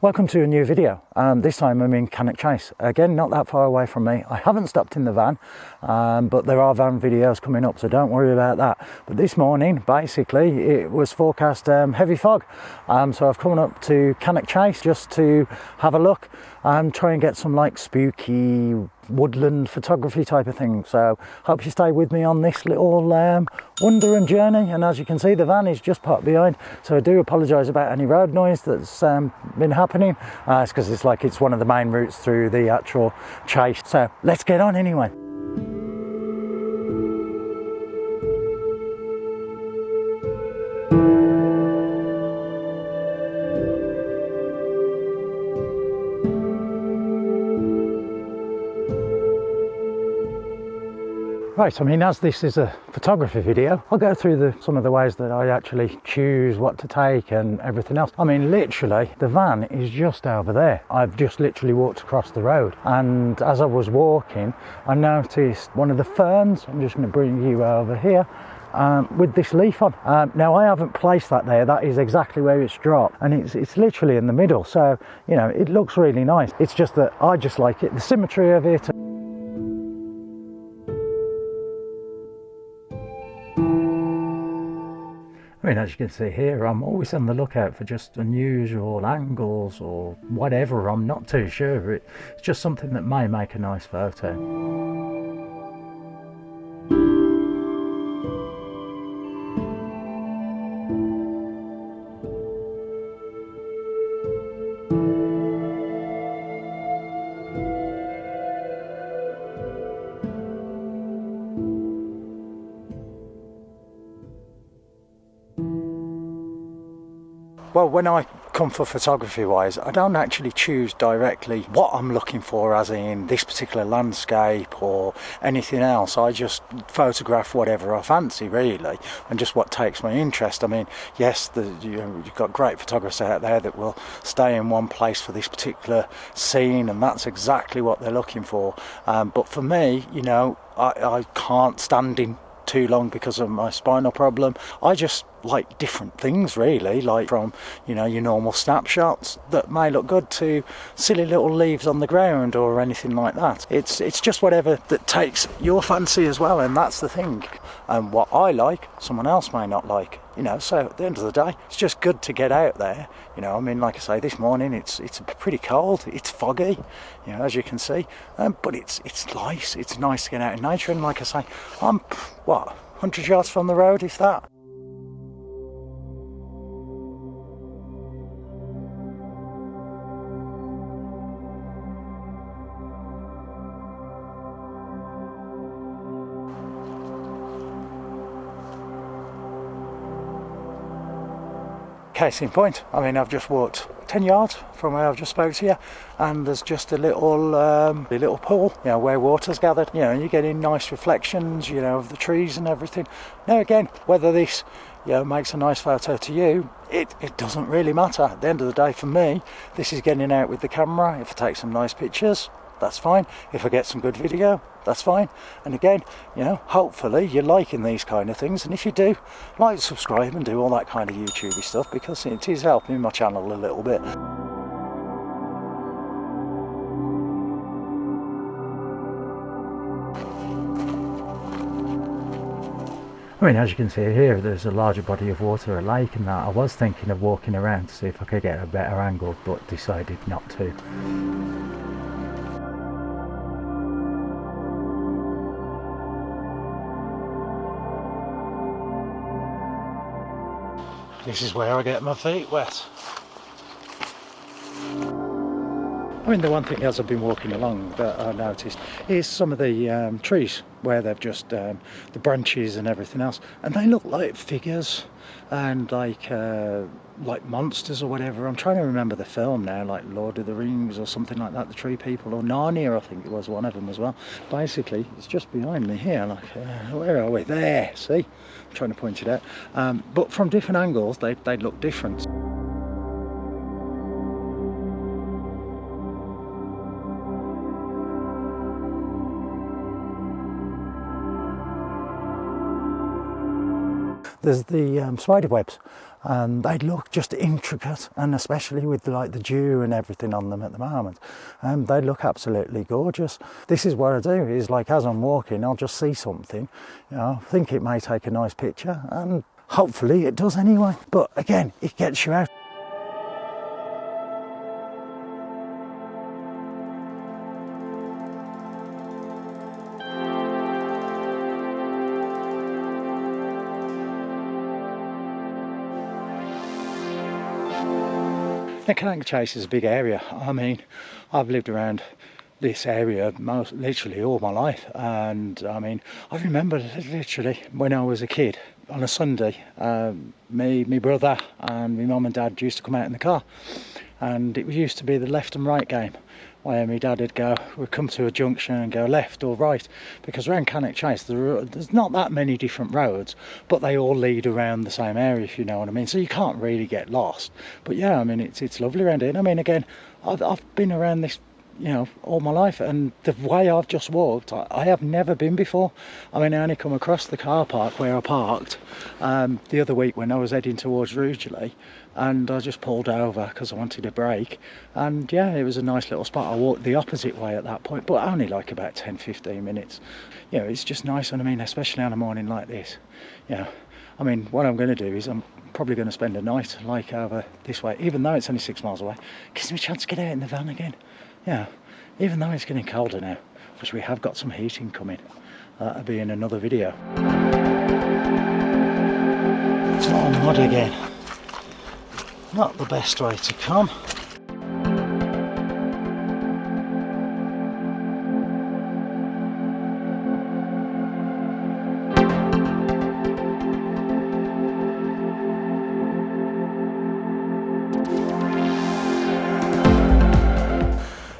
Welcome to a new video. This time I'm in Cannock Chase. Again, not that far away from me. I haven't stopped in the van, but there are van videos coming up, so don't worry about that. But this morning, basically, it was forecast heavy fog. So I've come up to Cannock Chase just to have a look and try and get some like spooky woodland photography type of thing. So hope you stay with me on this little wonder and journey. And as you can see, the van is just parked behind, so I do apologise about any road noise that's been happening. It's because it's one of the main routes through the actual chase. So let's get on anyway. Right, I mean, as this is a photography video, I'll go through some of the ways that I actually choose what to take and everything else. I mean, literally, the van is just over there. I've just literally walked across the road, and as I was walking, I noticed one of the ferns. I'm just going to bring you over here. With this leaf on. Now I haven't placed that there, that is exactly where it's dropped, and it's literally in the middle, so you know, it looks really nice. It's just that I just like it, the symmetry of it. I mean, as you can see here, I'm always on the lookout for just unusual angles or whatever. I'm not too sure. It's just something that may make a nice photo. Well, when I come for photography wise, I don't actually choose directly what I'm looking for, as in this particular landscape or anything else. I just photograph whatever I fancy, really, and just what takes my interest. I mean, yes, you've got great photographers out there that will stay in one place for this particular scene, and that's exactly what they're looking for. But for me, you know, I can't stand in too long because of my spinal problem. I just like different things, really, like from, you know, your normal snapshots that may look good to silly little leaves on the ground or anything like that. It's just whatever that takes your fancy as well, and that's the thing. And what I like, someone else may not like, you know. So at the end of the day, it's just good to get out there, you know. I mean, like I say, this morning it's pretty cold, it's foggy, you know, as you can see, but it's nice. It's nice to get out in nature, and like I say, I'm 100 yards from the road, if that. Case in point, I mean, I've just walked 10 yards from where I've just spoke to you, and there's just a little pool, you know, where water's gathered, you know, and you're getting nice reflections, you know, of the trees and everything. Now again, whether this, you know, makes a nice photo to you, it doesn't really matter. At the end of the day, for me, this is getting out with the camera. If I take some nice pictures, that's fine. If I get some good video, that's fine. And again, you know, hopefully you're liking these kind of things, and if you do, like, subscribe and do all that kind of YouTubey stuff, because it is helping my channel a little bit. I mean, as you can see here, there's a larger body of water, a lake and that. I was thinking of walking around to see if I could get a better angle, but decided not to. This is where I get my feet wet. I mean, the one thing as I've been walking along that I noticed is some of the trees where they've just the branches and everything else, and they look like figures and like monsters or whatever. I'm trying to remember the film now, like Lord of the Rings or something like that, the Tree People, or Narnia, I think it was one of them as well. Basically, it's just behind me here, like where are we? There, see? I'm trying to point it out, but from different angles they look different. there's the spider webs, and they look just intricate, and especially with the dew and everything on them at the moment, they look absolutely gorgeous. This is what I do, is like as I'm walking I'll just see something, you know, think it may take a nice picture, and hopefully it does anyway. But again, it gets you out. The Cannock Chase is a big area. I mean, I've lived around this area literally all my life, and I mean, I remember literally when I was a kid on a Sunday, my brother and my mum and dad used to come out in the car, and it used to be the left and right game, where my dad would come to a junction and go left or right, because around Cannock Chase there's not that many different roads, but they all lead around the same area, if you know what I mean, so you can't really get lost. But yeah, I mean, it's lovely around here. And I mean, again, I've been around this, you know, all my life, and the way I've just walked, I have never been before. I mean, I only come across the car park where I parked the other week when I was heading towards Rugeley, and I just pulled over because I wanted a break, and yeah, it was a nice little spot. I walked the opposite way at that point, but only like about 10-15 minutes. You know, it's just nice, and I mean, especially on a morning like this, you know, I mean, what I'm going to do is I'm probably going to spend a night like over this way, even though it's only 6 miles away. Gives me a chance to get out in the van again. Yeah, even though it's getting colder now, because we have got some heating coming. That'll be in another video. It's all mud again. Not the best way to come.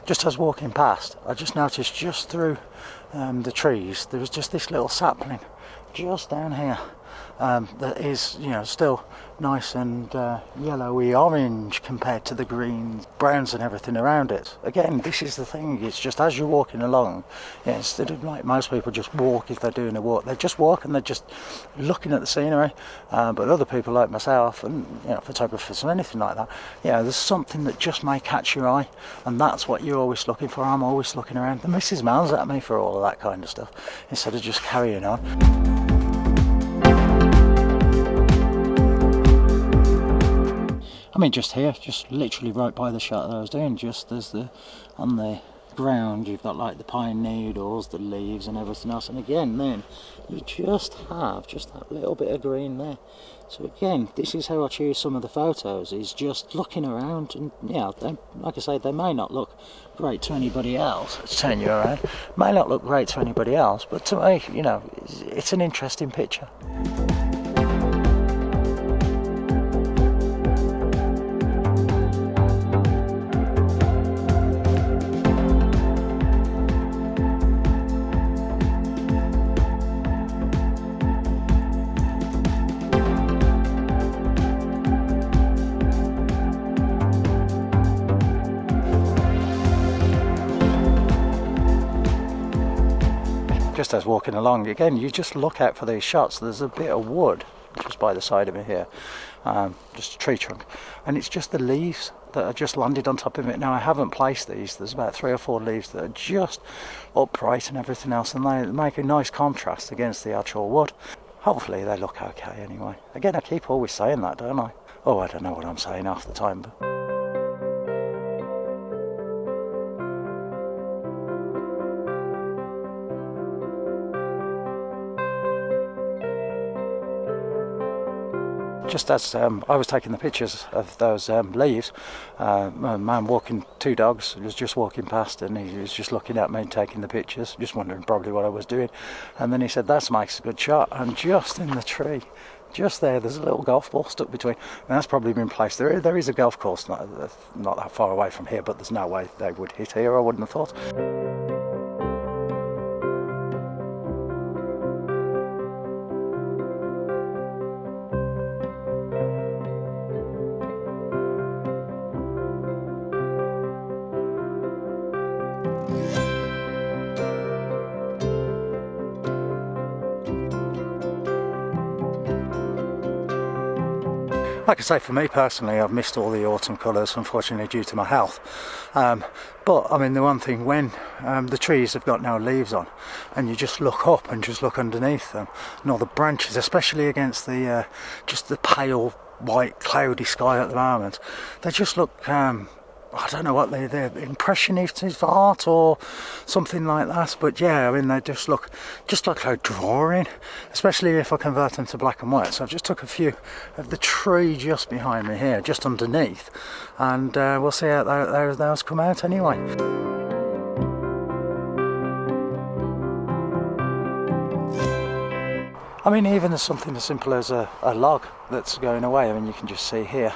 Just as walking past, I just noticed just through the trees there was just this little sapling just down here that is, you know, still nice and yellowy orange compared to the greens, browns and everything around it. Again, this is the thing, it's just as you're walking along, you know, instead of like most people just walk if they're doing a walk, they just walk and they're just looking at the scenery, but other people like myself and, you know, photographers or anything like that, you know, there's something that just may catch your eye, and that's what you're always looking for. I'm always looking around. The missus moans at me for all of that kind of stuff instead of just carrying on. I mean, just here, just literally right by the shot that I was doing, just there's on the ground you've got like the pine needles, the leaves and everything else, and again then you just have just that little bit of green there. So again, this is how I choose some of the photos, is just looking around, and yeah, they, like I say, they may not look great to anybody else, turn you around, may not look great to anybody else, but to me, you know, it's an interesting picture. Just as walking along, again, you just look out for these shots. There's a bit of wood just by the side of me here, just a tree trunk, and it's just the leaves that are just landed on top of it. Now, I haven't placed these. There's about 3 or 4 leaves that are just upright and everything else, and they make a nice contrast against the actual wood. Hopefully they look okay anyway. Again, I keep always saying that, don't I? Oh, I don't know what I'm saying half the time, but just as I was taking the pictures of those leaves, a man walking 2 dogs was just walking past, and he was just looking at me and taking the pictures, just wondering probably what I was doing. And then he said, "That makes a good shot." And just in the tree, just there's a little golf ball stuck between, and that's probably been placed. There is a golf course not that far away from here, but there's no way they would hit here, I wouldn't have thought. like I say, for me personally, I've missed all the autumn colours, unfortunately, due to my health. But I mean, the one thing, when the trees have got no leaves on and you just look up and just look underneath them and all the branches, especially against the just the pale white cloudy sky at the moment, they just look I don't know what they're impressionist art or something like that, but yeah, I mean, they just look like a drawing, especially if I convert them to black and white. So I've just took a few of the tree just behind me here, just underneath, and we'll see how those come out anyway. I mean, even as something as simple as a log that's going away, I mean, you can just see here,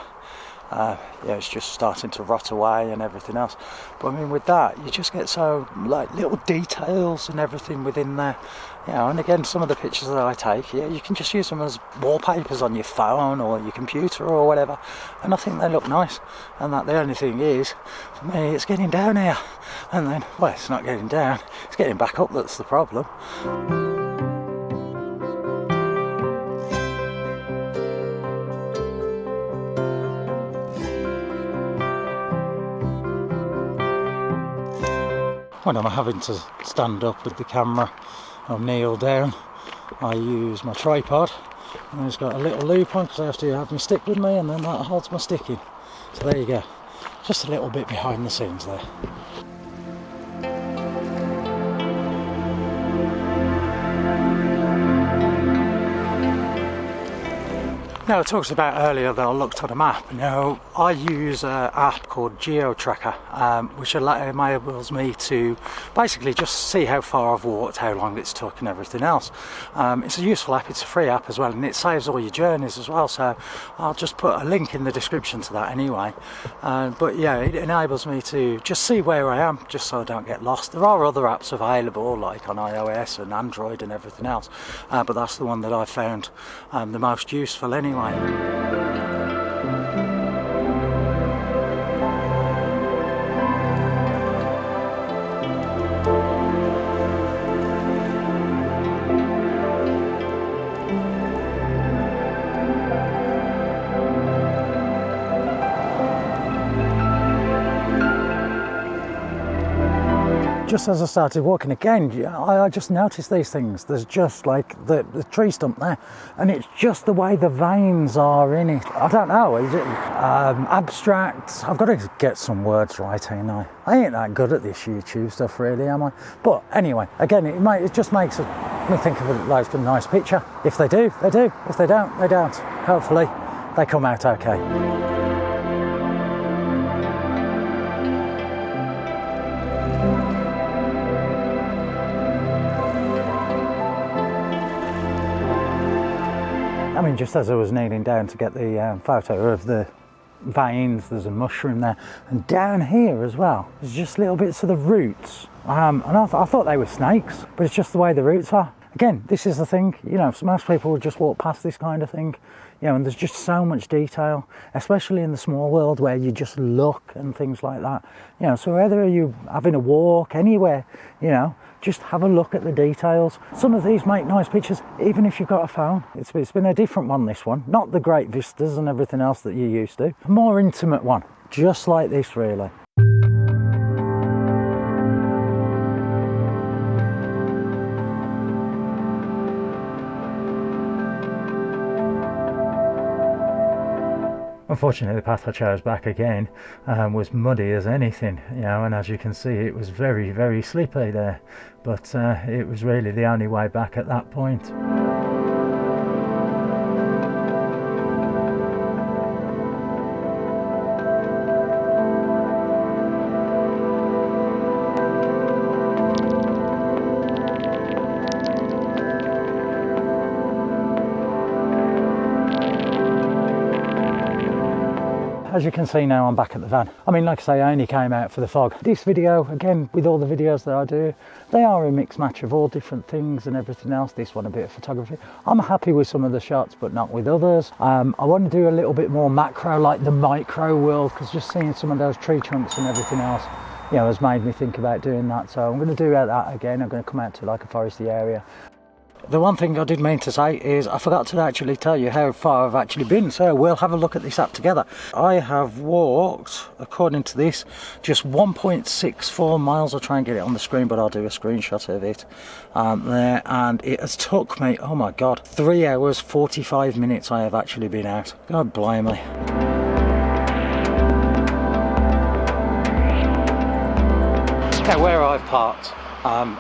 yeah, it's just starting to rot away and everything else. But I mean, with that, you just get so like little details and everything within there, you know. And again, some of the pictures that I take, yeah, you can just use them as wallpapers on your phone or your computer or whatever, and I think they look nice. And that the only thing is, for me, it's getting down here, and then, well, it's not getting down, it's getting back up that's the problem. When I'm having to stand up with the camera, I'll kneel down, I use my tripod, and it's got a little loop on because I have to have my stick with me, and then that holds my stick in. So there you go, just a little bit behind the scenes there. Now, I talked about earlier that I looked at a map. Now, I use an app called GeoTracker, which enables me to basically just see how far I've walked, how long it's took and everything else. It's a useful app, it's a free app as well, and it saves all your journeys as well, so I'll just put a link in the description to that anyway. But yeah, it enables me to just see where I am, just so I don't get lost. There are other apps available, like on iOS and Android and everything else, but that's the one that I found the most useful anyway. Just as I started walking again, I just noticed these things. There's just like the tree stump there, and it's just the way the veins are in it. I don't know, is it abstract? I've got to get some words right, ain't I? I ain't that good at this YouTube stuff really, am I? But anyway, again, it just makes me think of it like a nice picture. If they do, they do. If they don't, they don't. Hopefully, they come out okay. I mean, just as I was kneeling down to get the photo of the veins, there's a mushroom there, and down here as well, there's just little bits of the roots. And I thought they were snakes, but it's just the way the roots are. Again, this is the thing, you know, so most people would just walk past this kind of thing, you know, and there's just so much detail, especially in the small world where you just look and things like that. You know, so whether you're having a walk anywhere, you know, just have a look at the details. Some of these make nice pictures, even if you've got a phone. It's been a different one, this one. Not the great vistas and everything else that you're used to. A more intimate one, just like this, really. Unfortunately, the path I chose back again was muddy as anything, you know, and as you can see, it was very, very slippy there. But it was really the only way back at that point. As you can see now, I'm back at the van. I mean, like I say, I only came out for the fog. This video, again, with all the videos that I do, they are a mixed match of all different things and everything else. This one, a bit of photography. I'm happy with some of the shots, but not with others. I want to do a little bit more macro, like the micro world, because just seeing some of those tree trunks and everything else, you know, has made me think about doing that. So I'm going to do that again. I'm going to come out to like a foresty area. The one thing I did mean to say is I forgot to actually tell you how far I've actually been, so we'll have a look at this app together. I have walked, according to this, just 1.64 miles. I'll try and get it on the screen, but I'll do a screenshot of it there, and it has took me, oh my god, 3 hours 45 minutes I have actually been out. God blimey. Now where I've parked,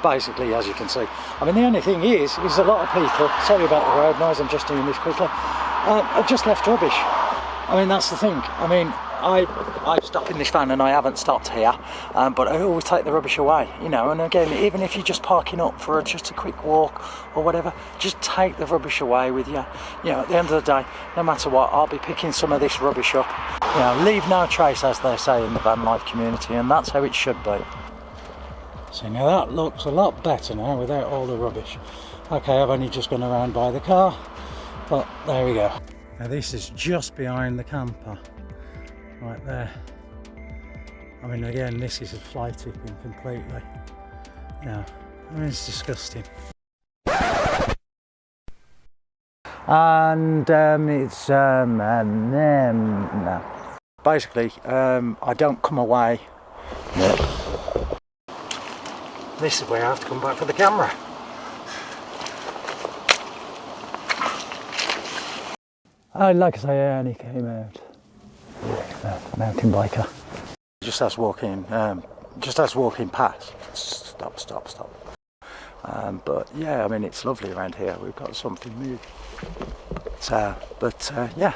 basically, as you can see, I mean, the only thing is a lot of people, sorry about the road noise, I'm just doing this quickly, I've just left rubbish. I mean, that's the thing. I mean, I stop in this van and I haven't stopped here, but I always take the rubbish away, you know, and again, even if you're just parking up for just a quick walk or whatever, just take the rubbish away with you. You know, at the end of the day, no matter what, I'll be picking some of this rubbish up. You know, leave no trace, as they say in the van life community, and that's how it should be. So now that looks a lot better now without all the rubbish. Okay, I've only just gone around by the car, but there we go. Now this is just behind the camper, right there. I mean, again, this is a fly tipping completely. Yeah, I mean, it's disgusting. And it's no. Basically, I don't come away. This is where I have to come back for the camera. Like I say, I only came out. Mountain biker. Just as walking past. Stop. But yeah, I mean, it's lovely around here. We've got something new. So, but yeah.